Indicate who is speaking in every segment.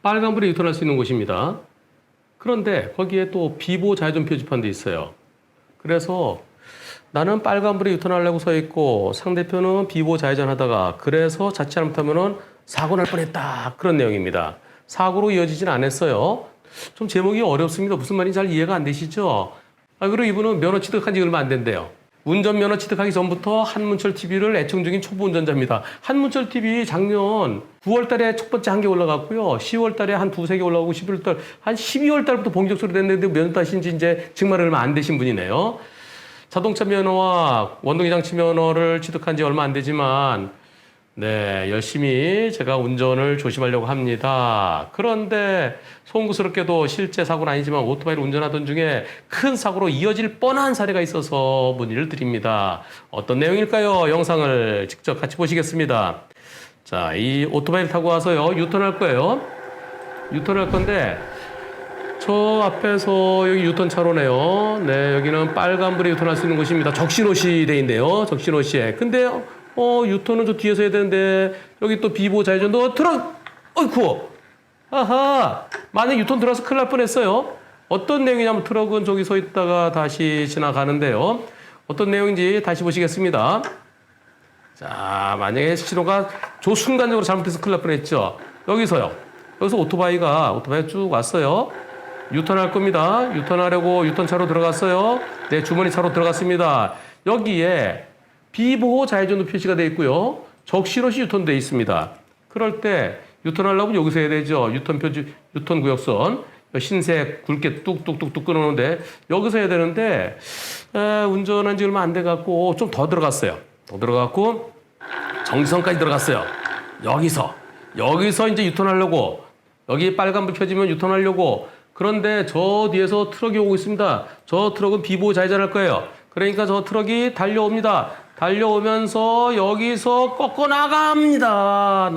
Speaker 1: 빨간불에 유턴할 수 있는 곳입니다. 그런데 거기에 또 비보 좌회전 표지판도 있어요. 그래서 나는 빨간불에 유턴하려고 서 있고 상대편은 비보 좌회전 하다가 그래서 자칫 잘못하면은 사고 날 뻔했다. 그런 내용입니다. 사고로 이어지진 않았어요. 좀 제목이 어렵습니다. 무슨 말인지 잘 이해가 안 되시죠? 그리고 이분은 면허 취득한 지 얼마 안 된대요. 운전면허 취득하기 전부터 한문철 TV를 애청 중인 초보 운전자입니다. 한문철 TV 작년 9월 달에 첫 번째 한 개 올라갔고요. 10월 달에 한 두세 개 올라가고 11월 달, 한 12월 달부터 본격적으로 됐는데 면허 따신 지 이제 정말 얼마 안 되신 분이네요. 자동차 면허와 원동기 장치 면허를 취득한 지 얼마 안 되지만 네, 열심히 제가 운전을 조심하려고 합니다. 그런데 송구스럽게도 실제 사고는 아니지만 오토바이를 운전하던 중에 큰 사고로 이어질 뻔한 사례가 있어서 문의를 드립니다. 어떤 내용일까요? 영상을 직접 같이 보시겠습니다. 자, 이 오토바이를 타고 와서요, 유턴할 거예요. 유턴할 건데 저 앞에서 여기 유턴 차로네요. 네, 여기는 빨간불에 유턴할 수 있는 곳입니다. 적신호시 돼 있네요. 적신호시에. 근데 유턴은 저 뒤에서 해야 되는데 여기 또 비보 좌회전도 트럭. 어이쿠. 아하. 만약 유턴 들어서 큰일 날 뻔했어요. 어떤 내용이냐면 트럭은 저기 서 있다가 다시 지나가는데요. 어떤 내용인지 다시 보시겠습니다. 자, 만약에 신호가 저 순간적으로 잘못해서 큰일 날 뻔했죠. 여기서요. 여기서 오토바이가 쭉 왔어요. 유턴할 겁니다. 유턴하려고 유턴차로 들어갔어요. 네, 주머니 차로 들어갔습니다. 여기에 비보호 좌회전도 표시가 되어 있고요. 적신호시 유턴도 되어 있습니다. 그럴 때 유턴하려면 여기서 해야 되죠. 유턴 표지, 유턴 구역선. 흰색 굵게 뚝뚝뚝뚝 끊어놓는데 여기서 해야 되는데 운전한 지 얼마 안 돼갖고 좀 더 들어갔어요. 더 들어갔고 정지선까지 들어갔어요. 여기서 이제 유턴하려고 여기 빨간불 켜지면 유턴하려고 그런데 저 뒤에서 트럭이 오고 있습니다. 저 트럭은 비보호 좌회전할 거예요. 그러니까 저 트럭이 달려옵니다. 달려오면서 여기서 꺾어 나갑니다.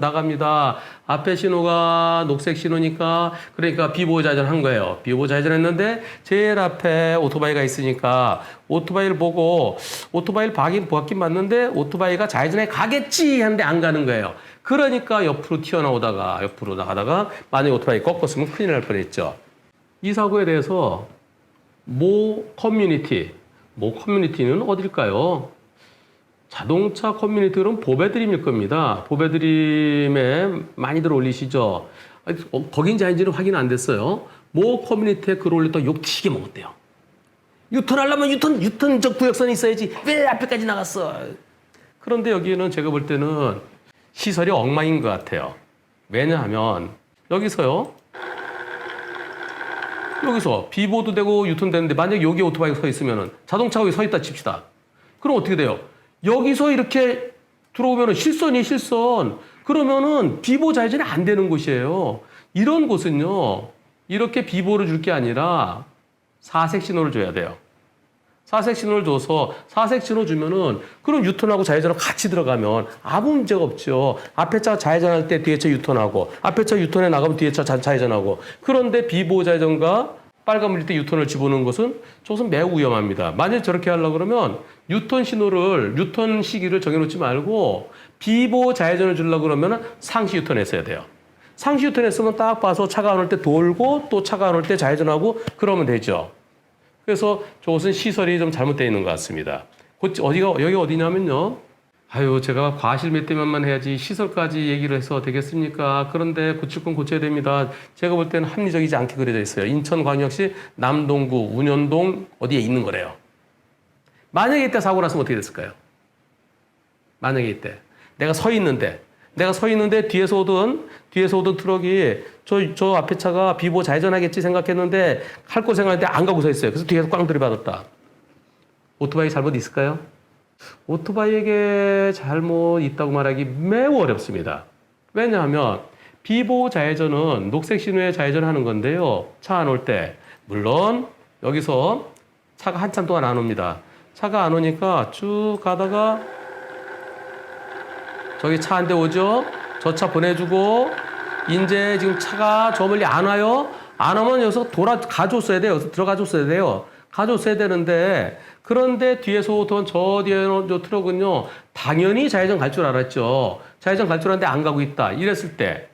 Speaker 1: 나갑니다. 앞에 신호가 녹색 신호니까 그러니까 비보호 좌회전 한 거예요. 비보호 좌회전 했는데 제일 앞에 오토바이가 있으니까 오토바이를 보고 오토바이를 봤긴 맞는데 오토바이가 좌회전에 가겠지 하는데 안 가는 거예요. 그러니까 옆으로 옆으로 나가다가 만약에 오토바이 꺾었으면 큰일 날 뻔했죠. 이 사고에 대해서 모 커뮤니티는 어딜까요? 자동차 커뮤니티는 보배드림일 겁니다. 보배드림에 많이들 올리시죠. 거긴지 아닌지는 확인 안 됐어요. 모 커뮤니티에 글 올렸다 욕 튀게 먹었대요. 유턴하려면 유턴 저 구역선이 있어야지. 왜 앞에까지 나갔어? 그런데 여기는 제가 볼 때는 시설이 엉망인 것 같아요. 왜냐하면 여기서 비보도 되고 유턴 되는데 만약 여기 오토바이가 서 있으면은 자동차가 여기 서 있다 칩시다. 그럼 어떻게 돼요? 여기서 이렇게 들어오면은 실선. 그러면은 비보 좌회전이 안 되는 곳이에요. 이런 곳은요, 이렇게 비보를 줄 게 아니라 사색 신호를 줘야 돼요. 사색 신호를 줘서 사색 신호 주면은 그럼 유턴하고 좌회전하고 같이 들어가면 아무 문제가 없죠. 앞에 차 좌회전할 때 뒤에 차 유턴하고 앞에 차 유턴에 나가면 뒤에 차 좌회전하고 그런데 비보호 좌회전과 빨간불일 때 유턴을 집어넣는 것은 저것은 매우 위험합니다. 만약 저렇게 하려고 그러면 유턴 시기를 정해놓지 말고 비보호 좌회전을 주려고 그러면 상시 유턴했어야 돼요. 상시 유턴했으면 딱 봐서 차가 안 올 때 돌고 또 차가 안 올 때 좌회전하고 그러면 되죠. 그래서 저것은 시설이 좀 잘못되어 있는 것 같습니다. 여기 어디냐면요. 제가 과실 몇 대만만 해야지 시설까지 얘기를 해서 되겠습니까? 그런데 고칠 건 고쳐야 됩니다. 제가 볼 때는 합리적이지 않게 그려져 있어요. 인천광역시 남동구 운현동 어디에 있는 거래요. 만약에 이때 사고 났으면 어떻게 됐을까요? 만약에 이때 내가 서 있는데 뒤에서 오던 트럭이 저 앞에 차가 비보 좌회전하겠지 생각했는데 할 거 생각했는데 안 가고 서 있어요. 그래서 뒤에서 꽝 들이받았다. 오토바이 잘못 있을까요? 오토바이에게 잘못 있다고 말하기 매우 어렵습니다. 왜냐하면 비보 좌회전은 녹색 신호에 좌회전하는 건데요. 차 안 올 때 물론 여기서 차가 한참 동안 안 옵니다. 차가 안 오니까 쭉 가다가 저기 차 한 대 오죠? 저 차 보내주고 이제 지금 차가 저 멀리 안 와요? 안 오면 여기서 가줬어야 돼요. 여기서 들어가줬어야 돼요. 가줬어야 되는데 그런데 뒤에서 오던 저 뒤에 저 트럭은요. 당연히 좌회전 갈 줄 알았죠. 좌회전 갈 줄 알았는데 안 가고 있다. 이랬을 때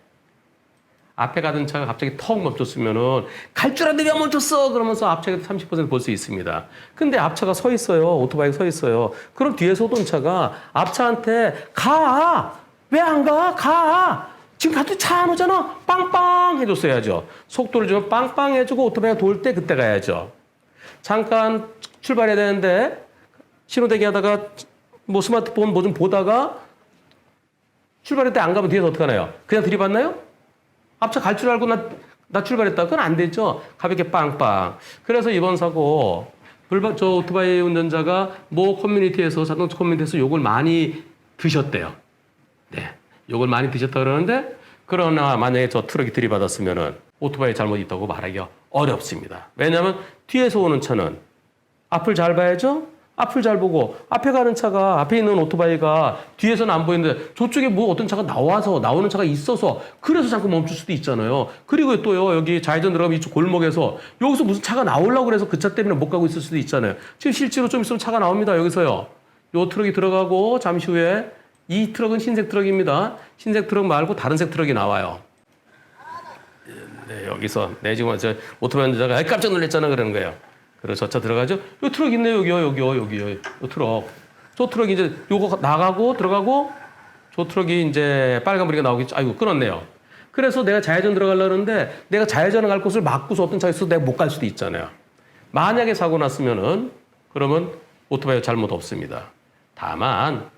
Speaker 1: 앞에 가던 차가 갑자기 턱 멈췄으면은 갈 줄 알았는데 왜 멈췄어? 그러면서 앞차가 30% 볼 수 있습니다. 근데 앞차가 서 있어요. 오토바이가 서 있어요. 그럼 뒤에서 오던 차가 앞차한테 가! 왜 안 가? 가! 지금 가도 차 안 오잖아. 빵빵 해줬어야죠. 속도를 주면 빵빵 해주고 오토바이가 돌 때 그때 가야죠. 잠깐 출발해야 되는데 신호대기 하다가 뭐 스마트폰 뭐 좀 보다가 출발할 때 안 가면 뒤에서 어떡하나요? 그냥 들이받나요? 앞차 갈 줄 알고 나 출발했다. 그건 안 되죠. 가볍게 빵빵. 그래서 이번 사고 저 오토바이 운전자가 모 커뮤니티에서 자동차 커뮤니티에서 욕을 많이 드셨대요. 네, 욕을 많이 드셨다 그러는데 그러나 만약에 저 트럭이 들이받았으면은 오토바이 잘못 있다고 말하기가 어렵습니다. 왜냐하면 뒤에서 오는 차는 앞을 잘 봐야죠. 앞을 잘 보고 앞에 가는 차가 앞에 있는 오토바이가 뒤에서는 안 보이는데 저쪽에 뭐 어떤 차가 나오는 차가 있어서 그래서 잠깐 멈출 수도 있잖아요. 그리고 또요 여기 좌회전 들어가면 이쪽 골목에서 여기서 무슨 차가 나오려고 그래서 그 차 때문에 못 가고 있을 수도 있잖아요. 지금 실제로 좀 있으면 차가 나옵니다. 여기서요. 요 트럭이 들어가고 잠시 후에 이 트럭은 흰색 트럭입니다. 흰색 트럭 말고 다른 색 트럭이 나와요. 네, 여기서 내 지금 저 오토바이 운전자가 깜짝 놀랐잖아 그러는 거예요. 그래서 저 차 들어가죠. 요 트럭 있네요. 여기요. 요 트럭. 저 트럭이 이제 요거 나가고 들어가고 저 트럭이 이제 빨간불이가 나오겠죠. 아이고 끊었네요. 그래서 내가 좌회전 들어가려고 하는데 내가 좌회전을 갈 곳을 막고서 어떤 차가 있어서 내가 못 갈 수도 있잖아요. 만약에 사고 났으면은 그러면 오토바이가 잘못 없습니다. 다만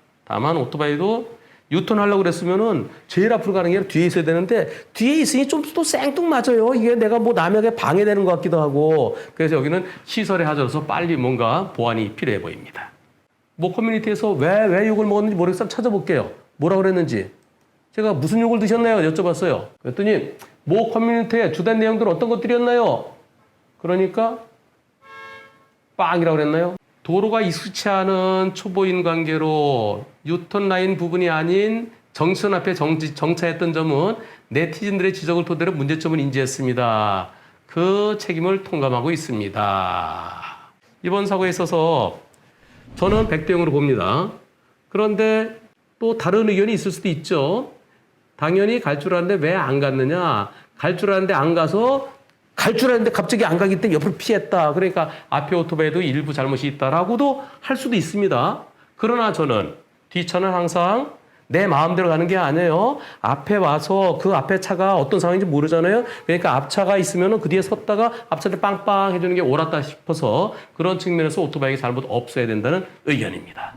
Speaker 1: 오토바이도 유턴하려고 그랬으면은 제일 앞으로 가는 게 아니라 뒤에 있어야 되는데 뒤에 있으니 좀 또 생뚱맞아요. 이게 내가 뭐 남에게 방해되는 것 같기도 하고 그래서 여기는 시설에 하자라서 빨리 뭔가 보완이 필요해 보입니다. 뭐 커뮤니티에서 왜 욕을 먹었는지 모르겠어요. 찾아볼게요. 뭐라고 그랬는지. 제가 무슨 욕을 드셨나요? 여쭤봤어요. 그랬더니 뭐 커뮤니티에 주된 내용들은 어떤 것들이었나요? 그러니까 빵이라고 그랬나요? 도로가 익숙치 않은 초보인 관계로 유턴 라인 부분이 아닌 정선 앞에 정차했던 점은 네티즌들의 지적을 토대로 문제점을 인지했습니다. 그 책임을 통감하고 있습니다. 이번 사고에 있어서 저는 100대 0으로 봅니다. 그런데 또 다른 의견이 있을 수도 있죠. 당연히 갈 줄 알았는데 왜 안 갔느냐. 갈 줄 알았는데 안 가서 갈 줄 알았는데 갑자기 안 가기 때문에 옆을 피했다. 그러니까 앞에 오토바이도 일부 잘못이 있다라고도 할 수도 있습니다. 그러나 저는 뒷차는 항상 내 마음대로 가는 게 아니에요. 앞에 와서 그 앞에 차가 어떤 상황인지 모르잖아요. 그러니까 앞차가 있으면 그 뒤에 섰다가 앞차를 빵빵 해주는 게 옳았다 싶어서 그런 측면에서 오토바이가 잘못 없어야 된다는 의견입니다.